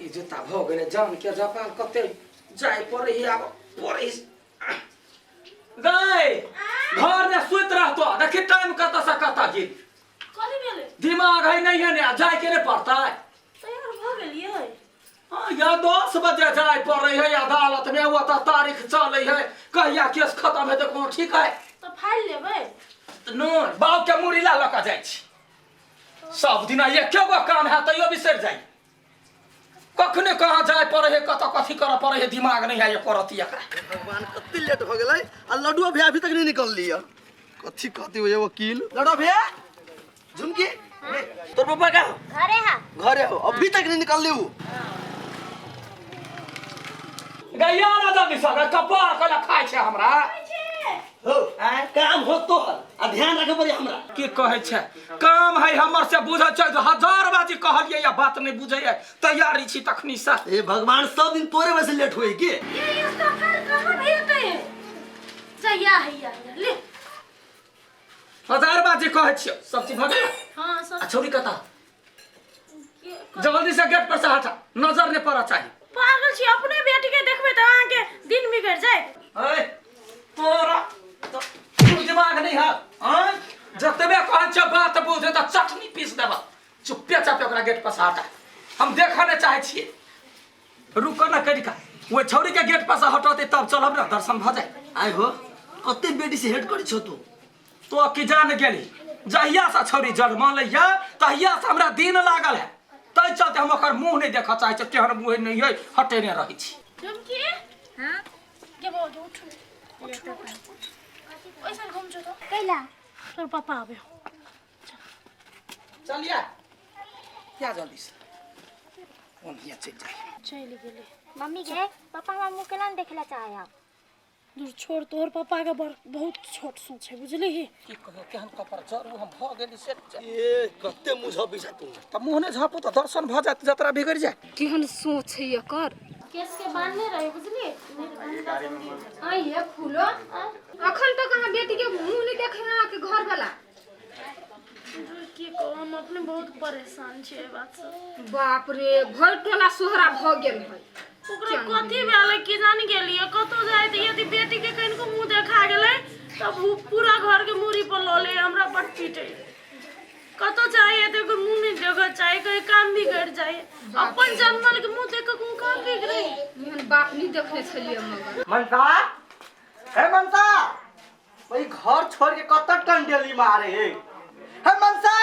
ई जूता भ गेले जान के जपाल कते जाय पड़े ही आब पड़े गए घर में सुत रहतो देखि टाइम कत से कत गेल कथि भेले दिमाग है नहीं है ने जाय के ने पड़ता है तैयार भ गेलियै हां या 10 बजे जाय पड़े है अदालत में वो तो तारीख चले है कहिया केस खत्म है तो कोनो ठीक है तो फाइल लेबै नो बाव के मुड़ी ला लका जाय छी सब दिन ये केगो काम है तैयो बिसर जाय कखने कहां जाय पड़े है कत कथि कर पड़े है दिमाग नहीं है ये करती एकरा भगवान कत्ते लेट हो गेलै आ लड्डू भैया अभी तक नहीं निकल लिया कथि कहती हो ये वकील लड्डू भैया झुमकी तोर पापा का घरे हो अभी तक नहीं निकल लियो गैया ना जल्दी से कपार कला खाय छै हमरा हो काम हो तो आ ध्यान रखे पड़ी हमरा की कहे छै काम है हमर से बुझै छै 1000 बाजी कहलिए या बात नहीं बुझै है तैयारी छी तखनी से ए भगवान सब दिन तोरे वजह से लेट होई के ये इसका फाइल कहां भेटै जया हैया ले 1000 बाजी कहे छियो सब चीज भ गेल हां सब छोरी कता जल्दी से गेट पर से हटा नजर नहीं पड़ा चाहिए पागल छी अपने बेटी के देखबे त अहाँ के दिन बिगड़ जाय ए तोरा तो दिमाग नहीं है हां जतबे कहै छ बात बुझे त चटनी पीस देबा चुप्पे चापे ओकरा गेट पर से हटा हम देखा नहीं चाहे छिए रुको ना करिका वो छोरी के गेट पर से हटोते तब चलब ना दर्शन भ जाए आइ हो कत्ते बेटी से हेड करी छो तू तो की जान गेली जहिया से छोरी जन्म लैया तहिया से हमरा दिन लागल है तै चलते हम ओकर मुंह नहीं देखा चाहे छ केहन मुंह नहीं है हटे नहीं रही छी झुमकी हां के बोल उठ ऐसा घूम जो तो कैला तोर पापा आबे चलिए क्या जल्दी से कौन हिया चल जाए चल गेले मम्मी के पापा मामू के ना देखला चाहे आप दूर छोड़ तोर पापा के बहुत छोट सोच है बुझली ही की कहो केहन कपर जरू हम भ गेली से ए कत्ते मुझ बिसा तू त मुंह ने झापू त दर्शन भ जात जतरा बिगड़ जाए केहन सोच है एकर केस के बांधने रहे बुझली आई ये खुलो अखन तो कहां बेटी के मुंह नहीं देखे ना के घर वाला की को हम अपने बहुत परेशान छे ए बात से बाप रे भर टोला सोहरा भ गेल है ओकरा कथि भेले की जान गेलिए कतो जाय त यदि बेटी के कहीं को मुंह देखा गेले तब पूरा घर के मुरी पर लोले हमरा पर पीटे कतो चाहिए तो को मुंह नहीं देखा चाहिए कोई काम बिगड़ जाए अपन जन्मल के मुंह देख को काम बिगड़े निहन बाप नहीं देखले छलिए मगर मनसा हे मनसा भाई घर छोड़ के कत्ता टंडेली मारे हे मनसा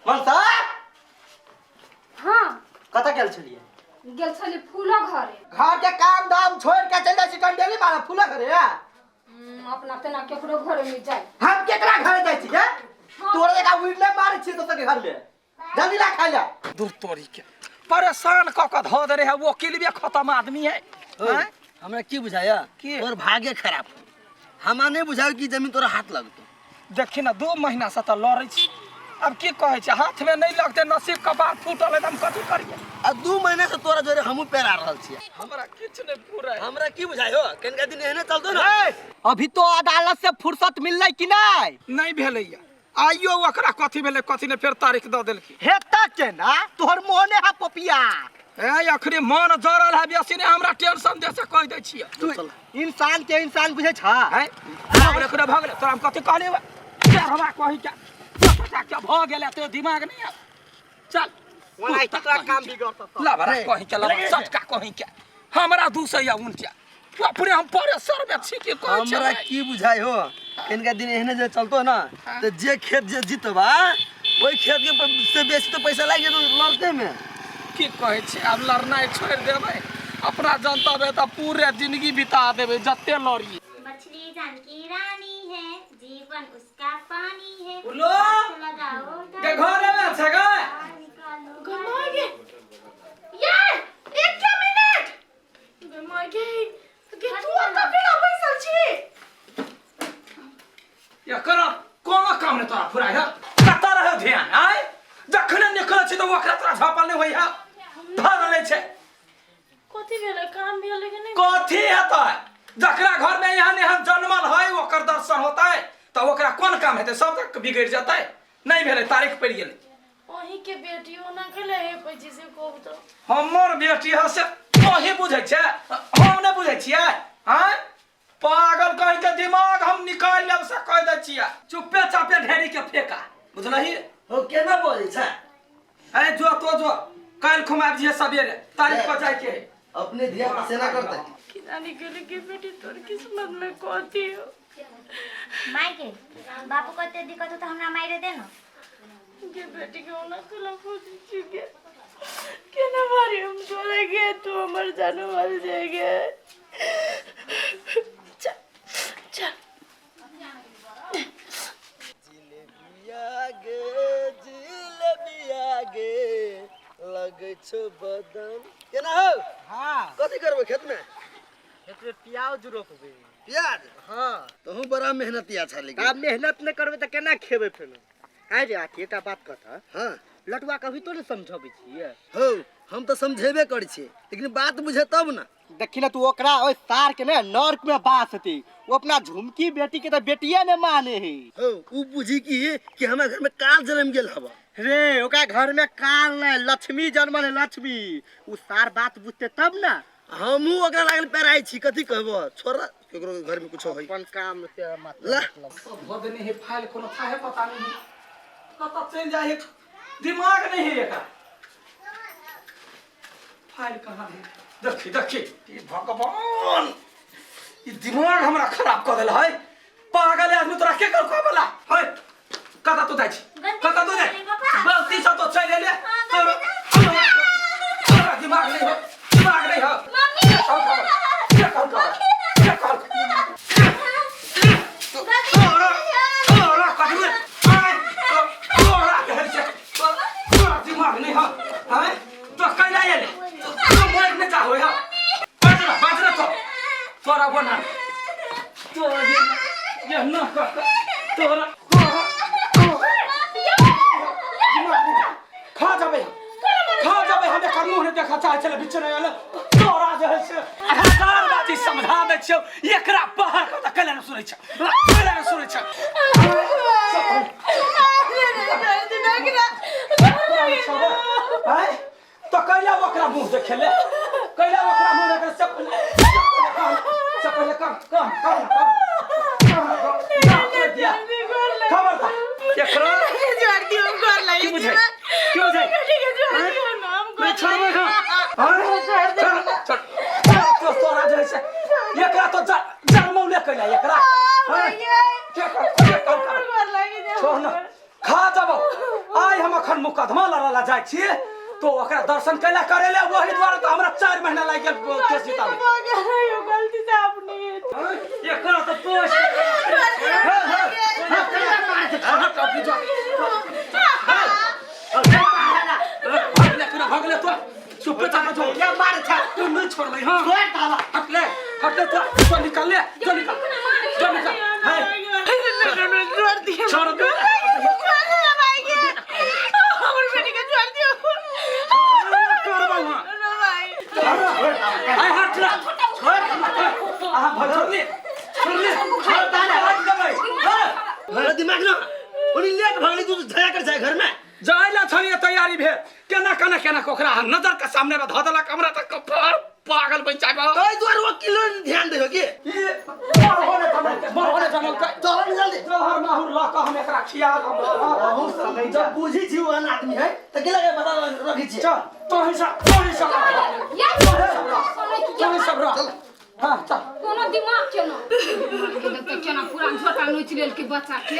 मनसा हां कता गेल छलिए गेल छली फूला घरे घर के काम धाम छोड़ के चल जाई टंडेली मारे फूला घरे अपना तना केकरो घरे में जाय हम केकरा घरे जाई छी के तोरे जगह उड़ले मारे छी तो के घर ले जल्दी ला खा ले दूर तोरी के परेशान क क ध दे रे वकील भी खत्म आदमी है हैं हमरा की बुझाया तोर भाग्य खराब हमरा नहीं बुझायो कि जमीन तोरा हाथ लगतो देखी ना 2 महीना से त लड़ै छी अब की कहे छ हाथ में नहीं लगते नसीब कपार फूटल एकदम कथि करिए आ 2 महीना से तोरा जोरे हमहु पेरा रहल छी हमरा किछ नहीं पूरा है हमरा की बुझायो कनका दिन एहने चलतो ना अभी तो अदालत से फुर्सत मिललै कि नहीं नहीं भेलैया आइयो ओकरा कथि भेले कथि ने फिर तारीख द देलकी हेता के ना तोहर मोने हा पपिया ए अखरी मन जरल है बेसी ने हमरा टेंशन दे से कह दे छियै तू इंसान के इंसान बुझे छ हैं भगले करे भगले तोरा हम कथि कहले क्या हमरा कहि क्या भ गेले तो दिमाग नहीं है चल ओना तोरा काम बिगड़ ला बरा कहि के ला सच का कहि के हमरा 200 या उनटिया तू अपने हम परेशान में छी के कह छ हमरा की बुझायो कनका दिन एहने जे चलतो ना तो जे खेत जे जीतबा ओई खेत के से बेसी तो पैसा लाग जेतो लड़ते में की कहे छी अब लड़नाई छोड़ देबै अपना जनता बे त पूरे जिंदगी बिता देबै जत्ते लड़ी मछली जान की रानी है जीवन उसका पानी है बोलो लगाओ के घरे में छ गे गमागे ये एक मिनट गमागे के तू आता बिना पैसा छी या कर कोनो काम ने तोरा फुराय है कता रहे ध्यान आय जखने निकल छी तो ओकरा तोरा झपल नहीं होई है धर ले छे कथि भेले काम भेले कि नहीं कथि हेतै जकरा घर में यहाँ जन्मल है ओकर दर्शन होता है तो ओकरा कौन काम हेतै सब तक बिगड़ जाता है नहीं भेले तारीख पड़ गेलै अही के बेटी होना के ले पैसे से को तो हमर बेटी है से तोही बुझै छै हम नै बुझै छियै हैं पागल कहि के दिमाग हम निकाल लेब से कह दै छियै चुप्पे चापे ढेरी के फेका बुझलही हो केना बोलै छै ए जो तो जो काल खुम आबि जे सवेरे तारीख पर जाय के अपने धिया पुता सेना करतै कि जाने के लिए कि बेटी तोर किस्मत में कहती हो माई के बापू कते दिक्कत हो तो हमरा मायरे दे न के बेटी के होना के ला खुद चुके के ना मारी हम चले गए तू हमर जानो मर जाएगे चल चल जिलेबिया गे लगै छौ बदन केना हो हाँ कथी करबै खेत में खेतमे प्याज रोपबै प्याज हाँ तहू बड़ा मेहनतिया छ लेकिन आब मेहनत नहि करबै तऽ केना खेबै फेर आइ रे आके एकटा बात कहता हाँ लटुआ कभी तो ने समझबै छियै हो हम तो समझेबे करै छियै लेकिन बात बुझे तब ना देखी ना तू ओकरा ओइ तार के ने नर्क में बास हती वो अपना झुमकी बेटी के तो बेटिया ने माने है हो उ बुझी कि हमरा घर में काल जन्म गेल हवा रे ओकरा घर में काल ने लक्ष्मी जन्मल है लक्ष्मी उ सार बात बुझते तब ना हमहू ओकरा लागल पेराई छी कथी कहबो छोरा केकरो के घर में कुछो होई अपन काम से ला। मतलब भदनी है फाइल कोनो थाहे पता नहीं कत चल जाए दिमाग नहीं है एका फाइल कहां है देखी देखी ई भगवान ई दिमाग हमरा खराब कर देला है पागल आदमी तोरा के कर कहबला है कता तो जाय छी कता तो जाय गलती से तो चल ले तोरा दिमाग नहीं है दिमाग नहीं है मम्मी ये कर दिमाग नहीं है तो कैला ये तो मोर में जा होया बाजरा तो तोरा बना तो ये न तोरा खा जाबे हमें कानून ने देखा चाहे चले बिच नहीं आले तोरा जे है से हजार बात समझा दे छियो एकरा बाहर का कैला न सुनै छ कैला न सुनै छ तो कैला ओकरा मुंह देखेले कैला ओकरा मुंह देखे सब पहले काम खबरदार एकरा जोड़ दियो कर लाई क्यों बुझे क्यों बुझे मैं छोड़बे का तोरा जे से एकरा तो जन्म ले कैला एकरा छोड़ न खा जाबो आइ हम अखन मुकदमा लड़ाला जाय छी तो ओकरा दर्शन कैला करेले वही द्वारा तो हमरा 4 महीना लाग गेल केस जिताबे गलती से आपने एकरा तो पोष भगले तो चुप चाप जो ये मार था तू नहीं छोड़ ले हां हट ले तो निकल ले जो निकल है जोड़ दिया छोड़ दे हमर बेटी के जोड़ दियो कर बाबू आई हट ला छोड़ आ भजर ले छोड़ दाना हट दे भाई मेरा दिमाग ना उनी लेट भगली तू झया कर जाए घर में जायला छलिए तैयारी भे केना कोकरा नजर के सामने में ध देलक हमरा त कफर पागल बन जाबो ओइ द्वार वकील ध्यान देहो के ये मर होने जमल का चल जल्दी तोहर माहुर ला का हम एकरा खियाल हम बहुत समय जब बुझी जीवन आदमी है त के लगे बता रखी छी चल तो हिसाब चल हां चल कोनो दिमाग के ना देखते केना पूरा झोटा नोच लेल के बच्चा के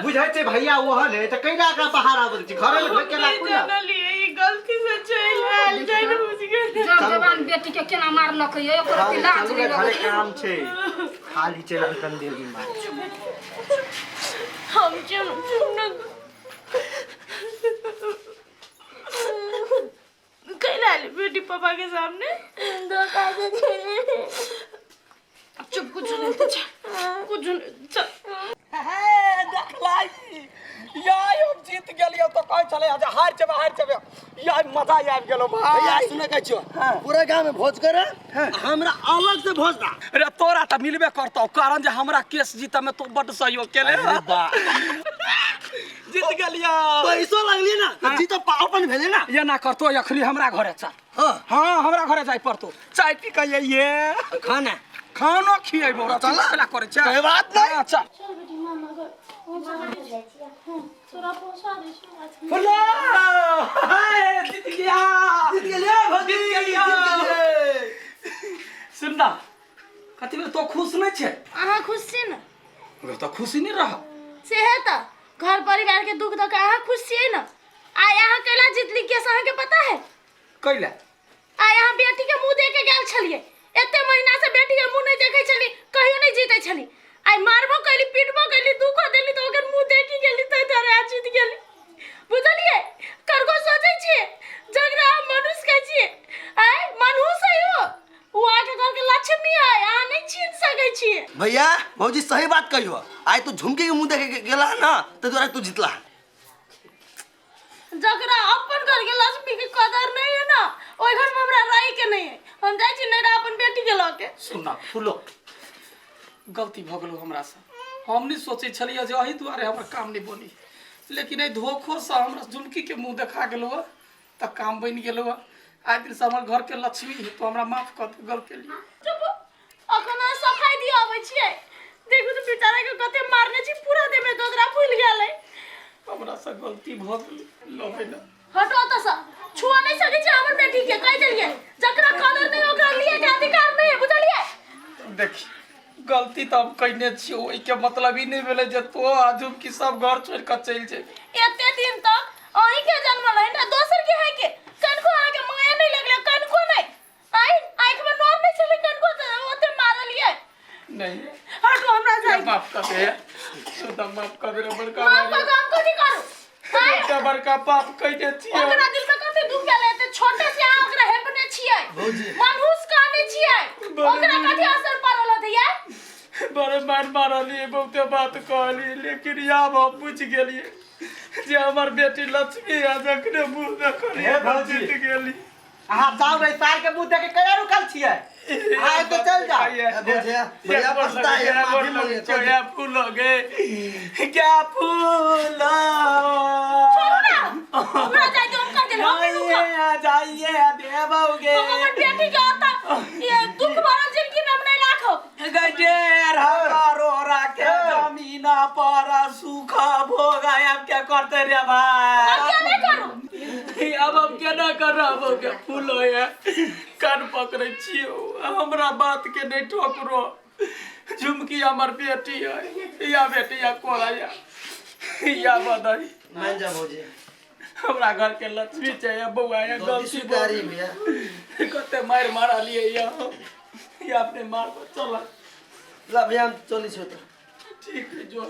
बुझाइते भैया ओहन है त कैला का बाहर आबै छी घर में ढोक के लाखू ना जान लिए ई गलती से चल आयल जान बुझ गए जब जवान बेटी के केना मारलक ये ओकरा के लाज चलू नहीं घरे लगे काम छै खाली चला कन देर दिन बाद हम चुन कैला बेटी पापा के सामने चुप कुछ नहीं तो कुछ नहीं चल देखलाई याय हम जीत गेलियो तो कह चले आज हार जबे याय मजा आबि गेलो भाई भैया सुने कहै छियो पूरा गांव में भोज करे हमरा अलग से भोज दा अरे तोरा त मिलबे करतौ कारण जे हमरा केस जीत में तो बड सहयोग केले जीत गेलिया पैसो लगली ना तो हाँ। जीत पावन भेले ना ये ना करतो अखनी हमरा घरे चल हां हाँ हमरा घरे जाय पड़तो चाय पी के ये खाना खानो खिएबो चल। चला करे छ कोई बात नहीं। हाँ, चल चल बेटी मामा गए तोरा पहुंचा दे छी फुल्ला हाय जीत गया जीत गेलिया भौजी जीत गेलिया। सुनना कथी में तो खुश नहीं छे अहाँ खुश छी न वो तो खुशी नहीं रहा से है त घर परिवार के दुख धक अहाँ खुश छियै न आ यहाँ कैला जीतली के अहाँ के पता है कैला आ यहाँ बेटी के मुंह देखे गेल छलिए एते महीना से बेटी के मुंह नहीं देखे छली कहियो नहीं जीते छली आई मारबो कैली पीटबो कैली दुखो देली तो ओकर मुंह देखी गेली त तारे आ जीत गेली बुझलिए करगो सोचै छियै जगरा मनुष्य के छियै आई मनुष्य है वो आके घर के लक्ष्मी है आ नहीं छीन सकै छियै भैया भौजी सही बात कहियो आय तू झुमकी के मुंह देखे गेला ना तो तोरा तू जीतला जगरा अपन घर के लक्ष्मी के कदर नहीं है ना ओइ घर में हमरा रही के नहीं है हम जाय छी नहीं अपन बेटी के लके सुनना फुलो गलती भ गेलो हमरा से हम नहीं सोचे छलिए जे एही दुआरे हमर काम नहीं बनी लेकिन ए धोखो से हमरा झुमकी के मुंह देखा गेलो त काम बन गेलो आज दिन से हमर घर के लक्ष्मी है तो हमरा माफ कर दे गलती के लिए चुप अखन सफाई दिया आबै छियै देखू तो बेचारा के कते मारने छी पूरा देह में दोगरा फूल गेलै हमरा से गलती भ गेल लगे ना हटो त सा छुआ नहीं सकै छी हमर बेटी के कह देलिए जकरा कदर नहीं ओकरा लिए के अधिकार नहीं है बुझलिए देखी गलती तो हम कइने छियो ओइ के मतलब ही नहीं भेले जे तो आजू की सब घर छोड़ के चल जेबे एते दिन तक अही के जन्म है ना दोसर के है के कनको आके माया नहीं लगले कनको नहीं आई आंख में नोर नहीं चले कनको ओते मारलिए नहीं हटो हमरा जाई माफ कर दे सुदा माफ कर दे बड़का मां को काम को नहीं करू आई बड़का बड़का पाप कइने छियो ओकरा दिल में कते दुख गेले ते छोटे से आ ओकरा हेपने छियै मनुष्य काने छियै ओकरा कथि असर पड़ल होते यार बड़े मार मारली बहुते बात कहली लेकिन अब हम बुझ गेलिए जे हमर बेटी लक्ष्मी आ जखने मुंह देखलिए जीत गेली अहाँ जाओ रे सार के मुंह देखे कया रुकल छियै आए तो चल जा भैया भैया पछता है माफी मांगे चल क्या फूल हो गए क्या फूल हमरा जाई तो हम कर देल हम रुका जाइए देवोगे हमर बेटी के आता ये दुख भरल जिंदगी में हम नहीं लाखो गजेर हमारो राखे जमीन पर सूखा भोगा अब क्या करते रे भाई अब क्या नहीं करू अब हम क्या ना कर रहा हो क्या फूल है कान पकड़े छियो हमरा बात के नहीं ठोकरो झुमकी हमर बेटी है या बेटी या कोला या बधाई मान जा भौजी हमरा घर के लक्ष्मी चाहिए बउआ है गलती स्वीकारी भैया कते मार मारा लिए या अपने मार को चला ला भैया हम चली छो तो ठीक है जो